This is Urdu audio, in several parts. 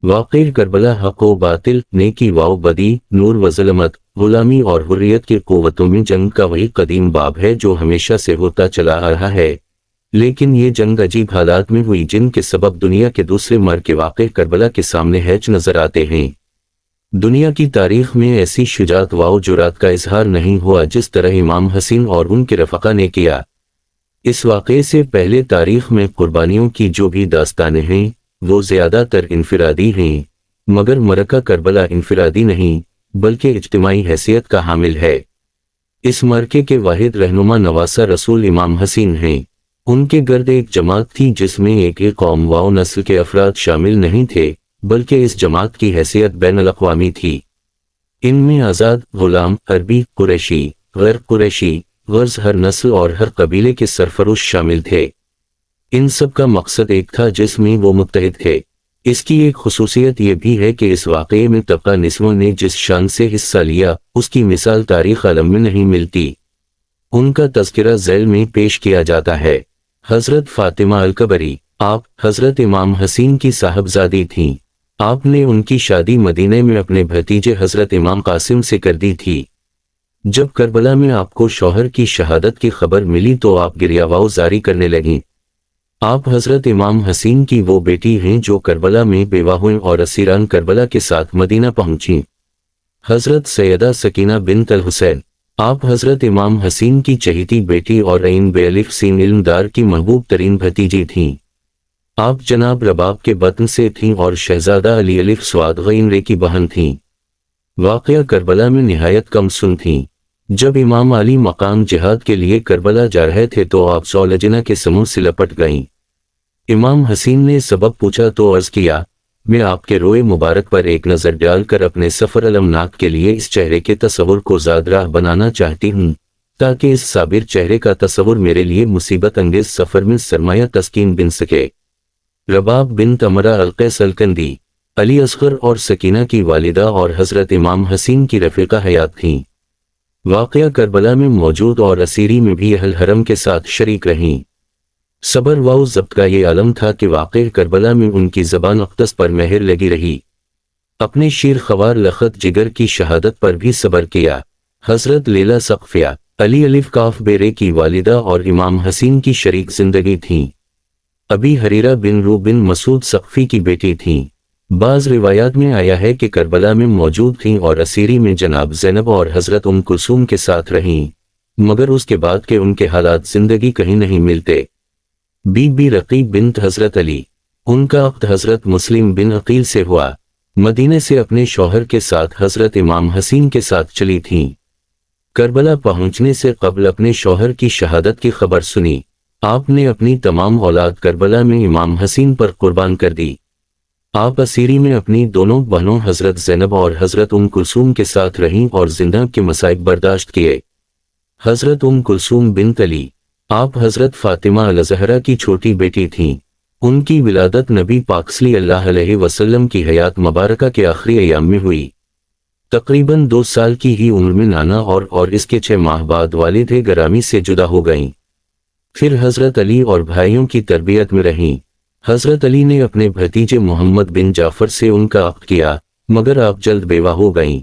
واقعہ کربلا حق و باطل، نیکی و بدی، نور و ظلمت، غلامی اور حریت کی قوتوں میں جنگ کا وہی قدیم باب ہے جو ہمیشہ سے ہوتا چلا آ رہا ہے، لیکن یہ جنگ عجیب حالات میں ہوئی جن کے سبب دنیا کے دوسرے مر کے واقع کربلا کے سامنے ہیچ نظر آتے ہیں۔ دنیا کی تاریخ میں ایسی شجاعت و جرات کا اظہار نہیں ہوا جس طرح امام حسین اور ان کے رفقا نے کیا۔ اس واقعے سے پہلے تاریخ میں قربانیوں کی جو بھی داستانیں ہیں وہ زیادہ تر انفرادی ہیں، مگر معرکہ کربلا انفرادی نہیں بلکہ اجتماعی حیثیت کا حامل ہے۔ اس معرکے کے واحد رہنما نواسہ رسول امام حسین ہیں۔ ان کے گرد ایک جماعت تھی جس میں ایک قوم و نسل کے افراد شامل نہیں تھے، بلکہ اس جماعت کی حیثیت بین الاقوامی تھی۔ ان میں آزاد، غلام، عربی، قریشی، غیر قریشی، غرض ہر نسل اور ہر قبیلے کے سرفروش شامل تھے۔ ان سب کا مقصد ایک تھا جس میں وہ متحد تھے۔ اس کی ایک خصوصیت یہ بھی ہے کہ اس واقعے میں طبقہ نسواں نے جس شان سے حصہ لیا اس کی مثال تاریخ عالم میں نہیں ملتی۔ ان کا تذکرہ ذیل میں پیش کیا جاتا ہے۔ حضرت فاطمہ الکبری، آپ حضرت امام حسین کی صاحبزادی تھیں۔ آپ نے ان کی شادی مدینے میں اپنے بھتیجے حضرت امام قاسم سے کر دی تھی۔ جب کربلا میں آپ کو شوہر کی شہادت کی خبر ملی تو آپ گریہ و زاری کرنے لگیں۔ آپ حضرت امام حسین کی وہ بیٹی ہیں جو کربلا میں بیوہ ہوئیں اور اسیران کربلا کے ساتھ مدینہ پہنچیں۔ حضرت سیدہ سکینہ بنت الحسین، آپ حضرت امام حسین کی چہیتی بیٹی اور عین بے الف سین علمدار کی محبوب ترین بھتیجی تھیں۔ آپ جناب رباب کے بطن سے تھیں اور شہزادہ علی الف سواد غین رے کی بہن تھیں۔ واقعہ کربلا میں نہایت کم سن تھیں۔ جب امام علی مقام جہاد کے لیے کربلا جا رہے تھے تو آپ زولجنہ کے سموں سے لپٹ گئیں۔ امام حسین نے سبب پوچھا تو عرض کیا، میں آپ کے روئے مبارک پر ایک نظر ڈال کر اپنے سفر المناک کے لیے اس چہرے کے تصور کو زاد راہ بنانا چاہتی ہوں تاکہ اس صابر چہرے کا تصور میرے لیے مصیبت انگیز سفر میں سرمایہ تسکین بن سکے۔ رباب بنت امرہ القیس الکندی، علی اصغر اور سکینہ کی والدہ اور حضرت امام حسین کی رفیقہ حیات تھیں۔ واقعہ کربلا میں موجود اور اسیری میں بھی اہل حرم کے ساتھ شریک رہیں۔ صبر و ضبط کا یہ عالم تھا کہ واقعہ کربلا میں ان کی زبان اقدس پر مہر لگی رہی۔ اپنے شیر خوار لخت جگر کی شہادت پر بھی صبر کیا۔ حضرت لیلہ سقفیہ، علی الف کاف بیرے کی والدہ اور امام حسین کی شریک زندگی تھیں۔ ابی حریرہ بن رو بن مسعود سقفی کی بیٹی تھیں۔ بعض روایات میں آیا ہے کہ کربلا میں موجود تھیں اور اسیری میں جناب زینب اور حضرت ام کلثوم کے ساتھ رہیں، مگر اس کے بعد کے ان کے حالات زندگی کہیں نہیں ملتے۔ بی بی رقیب بنت حضرت علی، ان کا عقد حضرت مسلم بن عقیل سے ہوا۔ مدینے سے اپنے شوہر کے ساتھ حضرت امام حسین کے ساتھ چلی تھیں۔ کربلا پہنچنے سے قبل اپنے شوہر کی شہادت کی خبر سنی۔ آپ نے اپنی تمام اولاد کربلا میں امام حسین پر قربان کر دی۔ آپ اسیری میں اپنی دونوں بہنوں حضرت زینب اور حضرت ام کلثوم کے ساتھ رہیں اور زندہ کے مصائب برداشت کیے۔ حضرت ام کلثوم بنت علی، آپ حضرت فاطمہ الزہرا کی چھوٹی بیٹی تھیں۔ ان کی ولادت نبی پاک صلی اللہ علیہ وسلم کی حیات مبارکہ کے آخری ایام میں ہوئی۔ تقریباً 2 سال کی ہی عمر میں نانا اور اس کے 6 ماہ بعد والد گرامی سے جدا ہو گئیں۔ پھر حضرت علی اور بھائیوں کی تربیت میں رہیں۔ حضرت علی نے اپنے بھتیجے محمد بن جعفر سے ان کا عقد کیا، مگر آپ جلد بیوہ ہو گئیں۔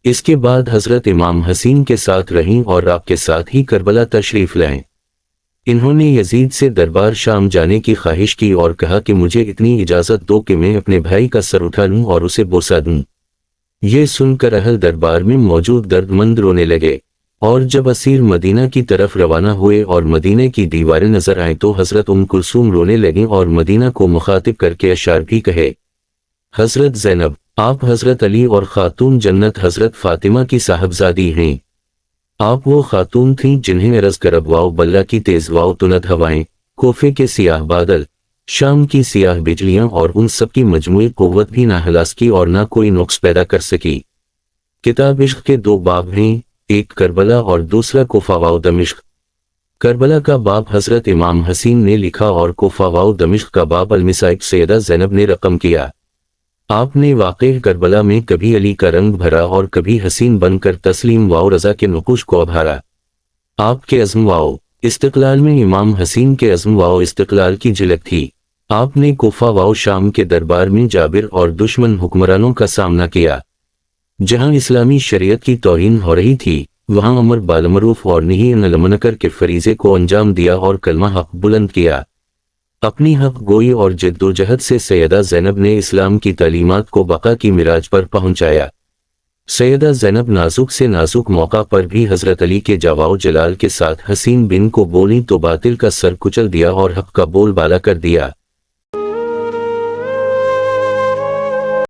اس کے بعد حضرت امام حسین کے ساتھ رہیں اور آپ کے ساتھ ہی کربلا تشریف لائیں۔ انہوں نے یزید سے دربار شام جانے کی خواہش کی اور کہا کہ مجھے اتنی اجازت دو کہ میں اپنے بھائی کا سر اٹھا لوں اور اسے بوسہ دوں۔ یہ سن کر اہل دربار میں موجود درد مند رونے لگے، اور جب اسیر مدینہ کی طرف روانہ ہوئے اور مدینہ کی دیواریں نظر آئیں تو حضرت ام کلثوم رونے لگیں اور مدینہ کو مخاطب کر کے اشعار بھی کہے۔ حضرت زینب، آپ حضرت علی اور خاتون جنت حضرت فاطمہ کی صاحبزادی ہیں۔ آپ وہ خاتون تھیں جنہیں عرض کرب واؤ بلہ کی تیز واؤ تند ہوائیں، کوفے کے سیاہ بادل، شام کی سیاہ بجلیاں اور ان سب کی مجموعی قوت بھی نہ ہلاس کی اور نہ کوئی نقص پیدا کر سکی۔ کتاب عشق کے 2 باب ہیں، ایک کربلا اور دوسرا کوفہ و دمشق۔ کربلا کا باب حضرت امام حسین نے لکھا اور کوفہ و دمشق کا باب المصائب سیدہ زینب نے رقم کیا۔ آپ نے واقعہ کربلا میں کبھی علی کا رنگ بھرا اور کبھی حسین بن کر تسلیم و رضا کے نقوش کو ابھارا۔ آپ کے عزم و استقلال میں امام حسین کے عزم و استقلال کی جھلک تھی۔ آپ نے کوفہ و شام کے دربار میں جابر اور دشمن حکمرانوں کا سامنا کیا۔ جہاں اسلامی شریعت کی توہین ہو رہی تھی، وہاں امر بالمعروف اور نہی عن المنکر کے فریضے کو انجام دیا اور کلمہ حق بلند کیا۔ اپنی حق گوئی اور جدوجہد سے سیدہ زینب نے اسلام کی تعلیمات کو بقا کی معراج پر پہنچایا۔ سیدہ زینب نازک سے نازک موقع پر بھی حضرت علی کے جواو جلال کے ساتھ حسین بن کو بولیں تو باطل کا سر کچل دیا اور حق کا بول بالا کر دیا۔